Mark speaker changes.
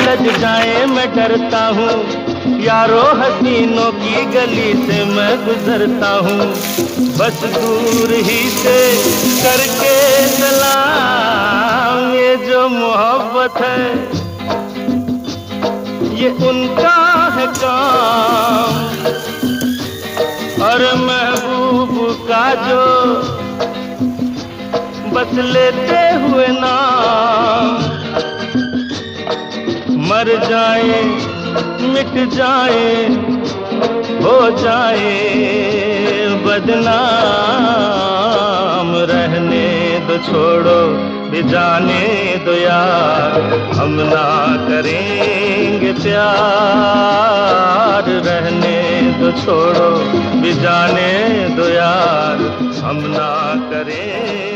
Speaker 1: लज जाए मैं डरता हूँ, यारो हसीनों की गली से मैं गुजरता हूँ। बस दूर ही से करके सलाम, ये जो मोहब्बत है ये उनका है काम। और महबूब का जो बस लेते हुए नाम, मर जाए मिट जाए हो जाए बदनाम। रहने दो छोड़ो भी जाने दो यार, हम ना करेंगे प्यार। रहने दो छोड़ो भी जाने दो यार, हम ना करेंगे